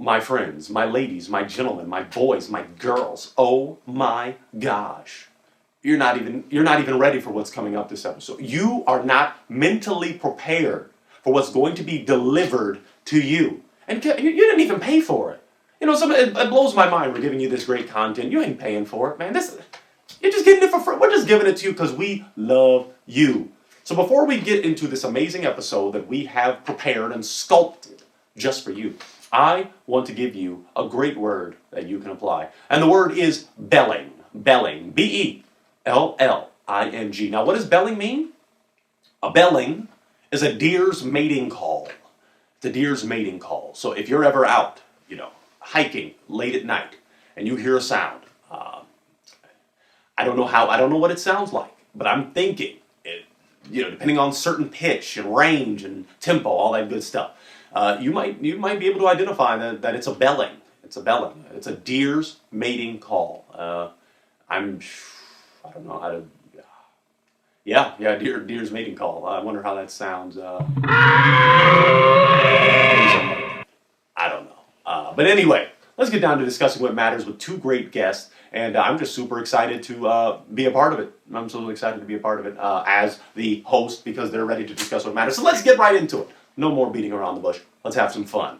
my friends, my ladies, my gentlemen, my boys, my girls, oh my gosh. You're not even ready for what's coming up this episode. You are not mentally prepared for what's going to be delivered to you. And you didn't even pay for it. You know, it blows my mind we're giving you this great content. You ain't paying for it, man. You're just getting it for free. We're just giving it to you because we love you. So before we get into this amazing episode that we have prepared and sculpted just for you, I want to give you a great word that you can apply. And the word is belling. Belling. B-E-L-L-I-N-G. Now, what does belling mean? A belling is a deer's mating call. It's a deer's mating call. So if you're ever out, hiking late at night, and you hear a sound, I don't know what it sounds like, but I'm thinking, depending on certain pitch and range and tempo, all that good stuff, you might be able to identify that it's a belling. It's a belling. It's a deer's mating call. I don't know how to. Yeah, deer's mating call. I wonder how that sounds. I don't know. But anyway, let's get down to discussing what matters with two great guests, and I'm just super excited to be a part of it. I'm so excited to be a part of it as the host because they're ready to discuss what matters. So let's get right into it. No more beating around the bush. Let's have some fun.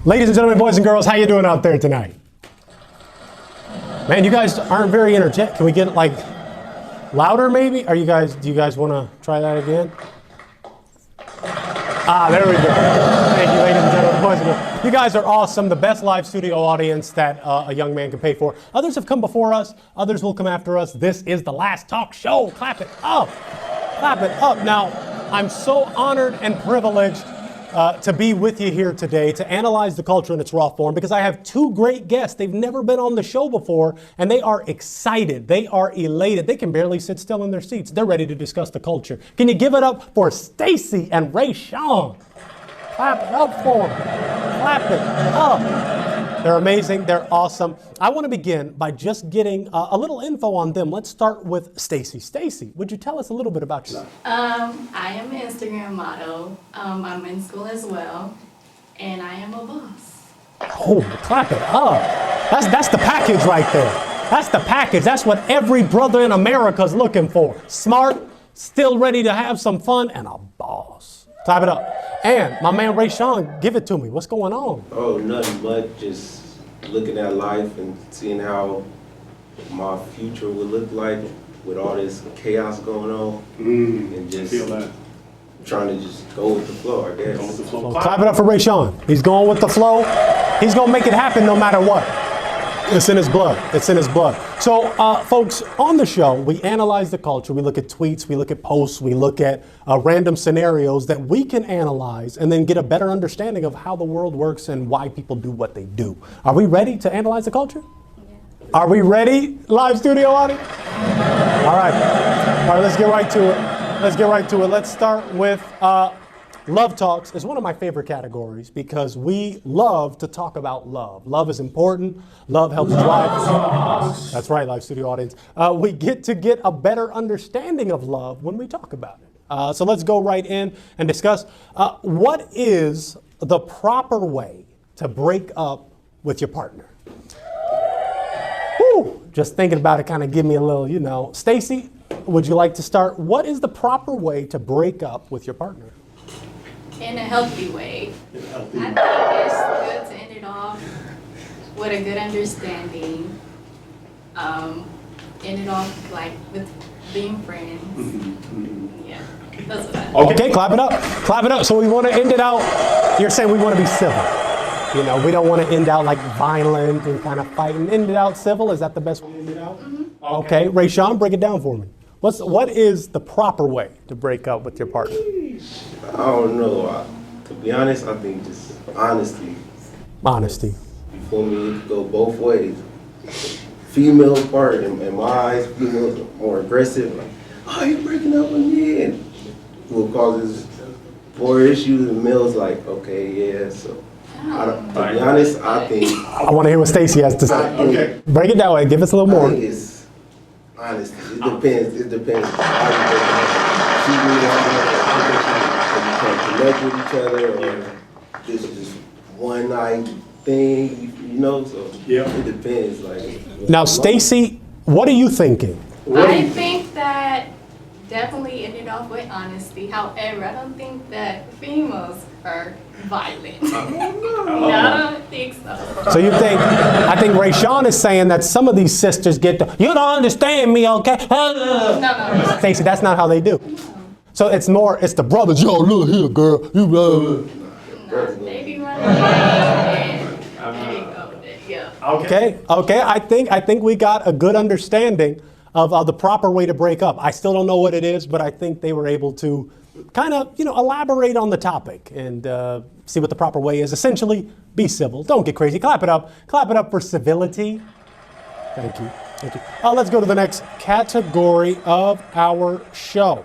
Ladies and gentlemen, boys and girls, how you doing out there tonight? Man, you guys aren't very energetic. Can we get louder maybe? Do you guys want to try that again? There we go. Thank you, ladies and gentlemen, boys and girls. You guys are awesome. The best live studio audience that a young man can pay for. Others have come before us. Others will come after us. This is the last talk show. Clap it up. Clap it up. Now, I'm so honored and privileged to be with you here today to analyze the culture in its raw form because I have two great guests. They've never been on the show before and they are excited. They are elated. They can barely sit still in their seats. They're ready to discuss the culture. Can you give it up for Stacy and Rayshaun? Clap it up for them. Clap it up. They're amazing. They're awesome. I want to begin by just getting a little info on them. Let's start with Stacy. Stacy, would you tell us a little bit about yourself? I am an Instagram model. I'm in school as well, and I am a boss. Oh, clap it up. That's the package right there. That's the package. That's what every brother in America is looking for. Smart, still ready to have some fun, and a boss. Clap it up. And my man Rayshaun, give it to me. What's going on? Oh, nothing much. Just looking at life and seeing how my future would look like with all this chaos going on. And just feel that. Trying to just go with the flow, I guess. Go with the flow. Well, clap it up for Rayshaun. He's going with the flow. He's going to make it happen no matter what. It's in his blood. It's in his blood. So, folks, on the show, we analyze the culture. We look at tweets. We look at posts. We look at random scenarios that we can analyze and then get a better understanding of how the world works and why people do what they do. Are we ready to analyze the culture? Yeah. Are we ready, live studio audience? All right. All right, let's get right to it. Let's start with Love Talks is one of my favorite categories because we love to talk about love. Love is important. Love helps drive. That's right, live studio audience. We get a better understanding of love when we talk about it. So let's go right in and discuss what is the proper way to break up with your partner. Whew, just thinking about it kind of give me a little, Stacy, would you like to start? What is the proper way to break up with your partner? In a healthy way. I think it's good to end it off with a good understanding. End it off with being friends. Yeah, that's what I think. Okay, clap it up. Clap it up. So we want to end it out. You're saying we want to be civil. We don't want to end out violent and kind of fighting. End it out civil. Is that the best way to end it out? Mm-hmm. Okay, Rayshaun, break it down for me. What is the proper way to break up with your partner? I don't know. To be honest, I think just honesty. Honesty. For me, it could go both ways. female part, in my eyes, females are more aggressive. Like, oh, you're breaking up with me, and will causes more issues. And males like, okay, yeah. So, to be honest, I think I want to hear what Stacy has to say. Okay. Break it that way. Give us a little I more. think it's honestly, it depends. It depends. How you can't connect with each other, or this is just one night thing, you know. So it depends. Like Now, Stacy, what are you thinking? I think that definitely ended off with honesty. However, I don't think that females are violent. No, I don't think so. So you think, I think Rayshaun is saying that some of these sisters get the, you don't understand me, okay? No. Stacy, that's not how they do. So it's more, it's the brothers, yo, look here, girl. You No, they be running away. There you go with it, yeah. Okay. I think we got a good understanding of the proper way to break up. I still don't know what it is, but I think they were able to kind of, elaborate on the topic and see what the proper way is. Essentially, be civil. Don't get crazy. Clap it up. Clap it up for civility. Thank you. Let's go to the next category of our show.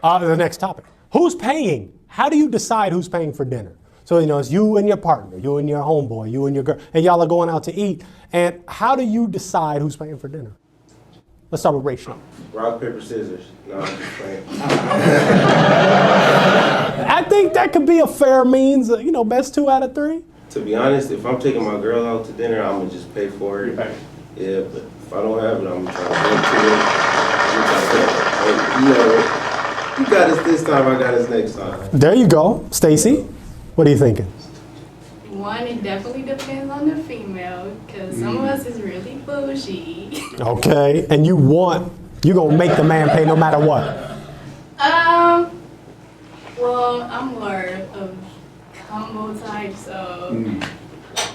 The next topic. Who's paying? How do you decide who's paying for dinner? So, it's you and your partner, you and your homeboy, you and your girl, and y'all are going out to eat. And how do you decide who's paying for dinner? Let's start with Rayshaun. rock, paper, scissors. No, I'm just playing. I think that could be a fair means, best 2 out of 3. To be honest, if I'm taking my girl out to dinner, I'm gonna just pay for it. Okay. Yeah, but if I don't have it, I'm gonna try to go to it. You got us this time, I got us next time. There you go. Stacy, what are you thinking? One, it definitely depends on the female, because some of us is really bougie. Okay, and you're gonna make the man pay no matter what. Well, I'm more of combo type, so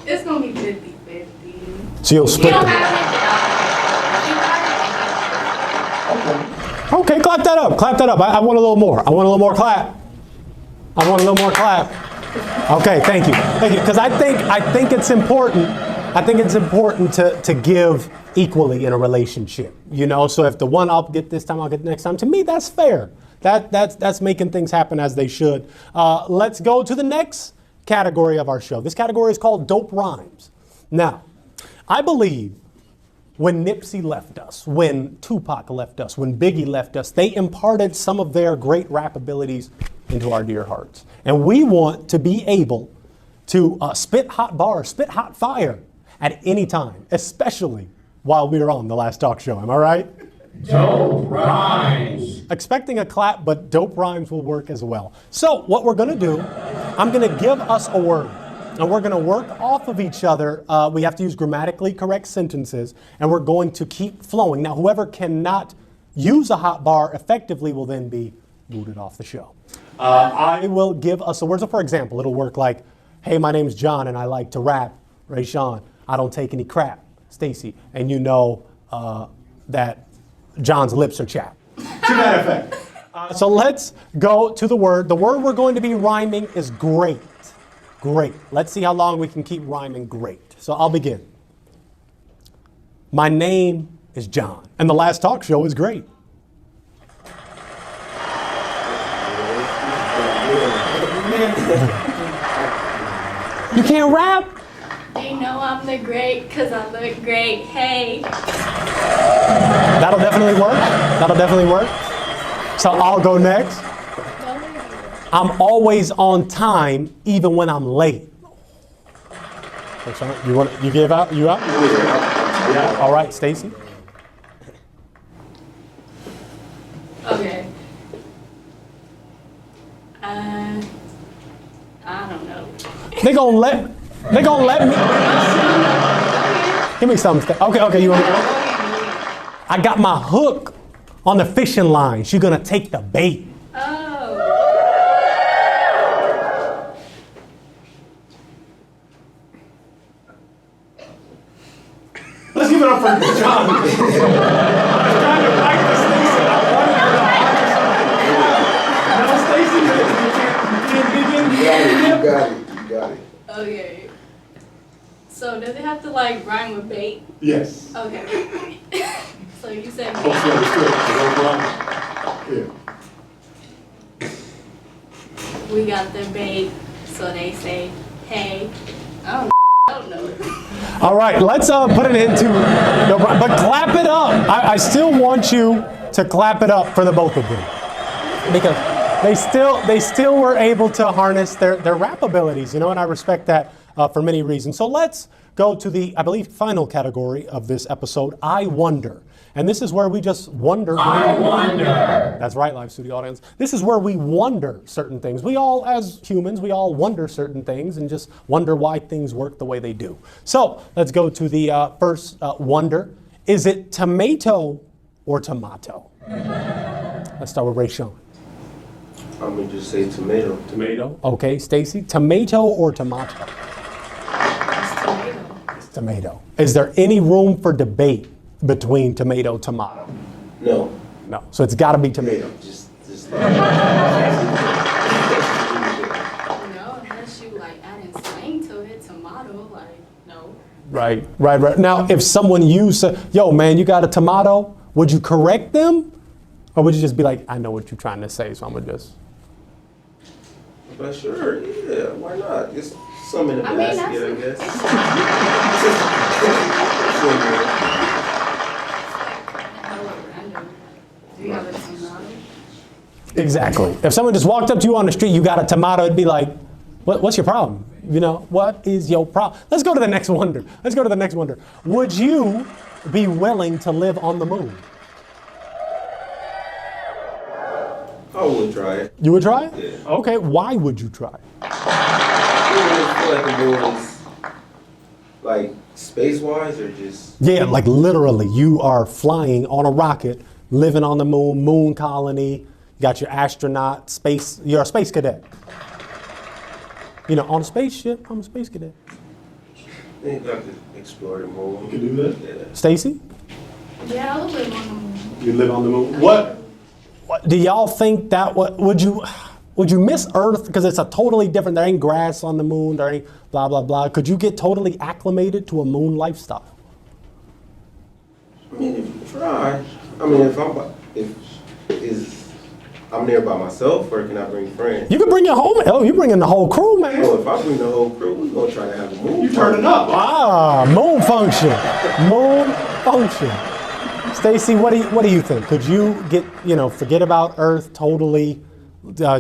it's gonna be 50-50. So you'll You split don't them. have it. Okay, clap that up. I want a little more. Clap. Okay, thank you. Because I think it's important. I think it's important to give equally in a relationship. So if the one I'll get this time, I'll get next time. To me, that's fair. That's making things happen as they should. Let's go to the next category of our show. This category is called Dope Rhymes. Now, I believe when Nipsey left us, when Tupac left us, when Biggie left us, they imparted some of their great rap abilities into our dear hearts. And we want to be able to spit hot bars, spit hot fire at any time, especially while we're on The Last Talk Show. Am I right? Dope rhymes. Expecting a clap, but dope rhymes will work as well. So what we're gonna do, I'm gonna give us a word. And we're going to work off of each other. We have to use grammatically correct sentences, and we're going to keep flowing. Now, whoever cannot use a hot bar effectively will then be booted off the show. I will give us a word. So, for example, it'll work like, hey, my name's John, and I like to rap. Rayshaun, I don't take any crap. Stacy, and that John's lips are chapped. To that effect. So let's go to the word. The word we're going to be rhyming is great. Great. Let's see how long we can keep rhyming great. So I'll begin. My name is John, and The Last Talk Show is great. You can't rap? They know I'm the great because I look great. Hey. That'll definitely work. So I'll go next. I'm always on time, even when I'm late. You gave out? You out? Yeah. All right, Stacy. Okay. I don't know. They gonna let me. Give me something. Okay. You want me? I got my hook on the fishing line. She's gonna take the bait. Let's give it up for John. I was trying to fight the Stacy. I wanted her to Stacy, you can't begin. You got it. Okay. So does it have to to like rhyme with bait? Yes. Okay. So you said Hope you understood. No problem. we got the bait, so they say, hey. I don't know. All right, let's put it into, but clap it up. I still want you to clap it up for the both of them. Because they still were able to harness their rap abilities, and I respect that for many reasons. So let's go to the, I believe, final category of this episode, I Wonder. And this is where we just wonder. I wonder. That's right, live studio audience. This is where we wonder certain things. We all, as humans, we all wonder certain things and just wonder why things work the way they do. So let's go to the first wonder. Is it tomato or tomato? Let's start with Rayshaun. I'm gonna just say tomato. Tomato. Okay, Stacy. Tomato or tomato? It's tomato. It's tomato. Is there any room for debate between tomato? No. No. So it's got to be tomato. Just No, unless you like adding slang to it, tomato, like, no. Right. Now, if someone said, yo, man, you got a tomato, would you correct them? Or would you just be like, I know what you're trying to say, so I'm going to just. But sure, yeah, why not? Just some in the I mean, basket, I guess. Do you have a tomato? Exactly. If someone just walked up to you on the street, you got a tomato, it'd be like, what's your problem? What is your problem? Let's go to the next wonder. Would you be willing to live on the moon? I would try it. You would try it? Yeah. Okay, why would you try it? I feel like the moon is, like, space-wise or just... Yeah, like literally, you are flying on a rocket, living on the moon colony, you got your astronaut, you're a space cadet. On a spaceship, I'm a space cadet. I think I could explore the moon. You can do that? Yeah. Stacy? Yeah, I would live on the moon. You live on the moon. What? Do y'all think that would you miss Earth because it's a totally different? There ain't grass on the moon. There ain't blah blah blah. Could you get totally acclimated to a moon lifestyle? I mean, if you try. I mean, I'm there by myself, or can I bring friends? You can bring your home. Oh, you bring in the whole crew, man. Oh, if I bring the whole crew, we're gonna try to have a moon. You turn it up. Moon function. Moon function. Stacy, what do you think? Could you get, forget about Earth, totally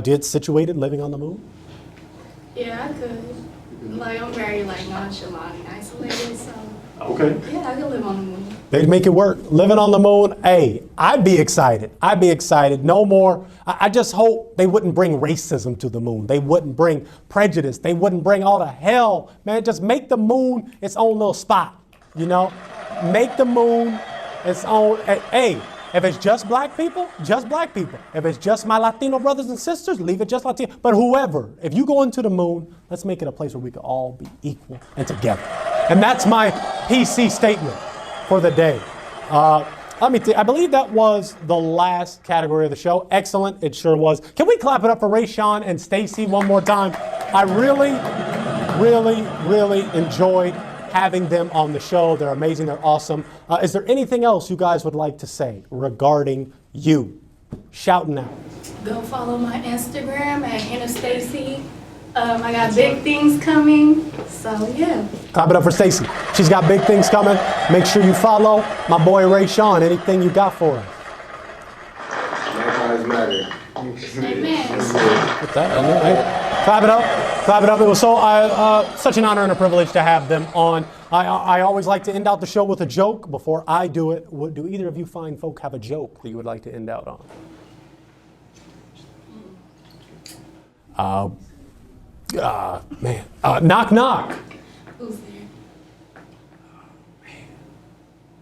get situated living on the moon? Yeah, I could. Like, I'm very, nonchalant and isolated, so. Okay. Yeah, I could live on the moon. They'd make it work. Living on the moon, hey, I'd be excited. No more. I just hope they wouldn't bring racism to the moon. They wouldn't bring prejudice. They wouldn't bring all the hell. Man, just make the moon its own little spot, Make the moon its own. Hey, if it's just black people, just black people. If it's just my Latino brothers and sisters, leave it just Latino. But whoever, if you go into the moon, let's make it a place where we can all be equal and together. And that's my PC statement for the day. I believe that was the last category of the show. Excellent, it sure was. Can we clap it up for Rayshaun and Stacy one more time? I really enjoyed having them on the show. They're amazing, they're awesome. Is there anything else you guys would like to say regarding you? Shouting out. Go follow my Instagram at Stacy. I got big things coming, so yeah. Clap it up for Stacy. She's got big things coming. Make sure you follow my boy Rayshaun. Anything you got for us? Black Lives Matter. Amen. With that, clap it up. Clap it up. It was such an honor and a privilege to have them on. I always like to end out the show with a joke. Before I do it, do either of you fine folk have a joke that you would like to end out on? Knock knock. Who's there?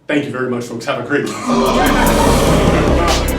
Thank you very much, folks. Have a great one.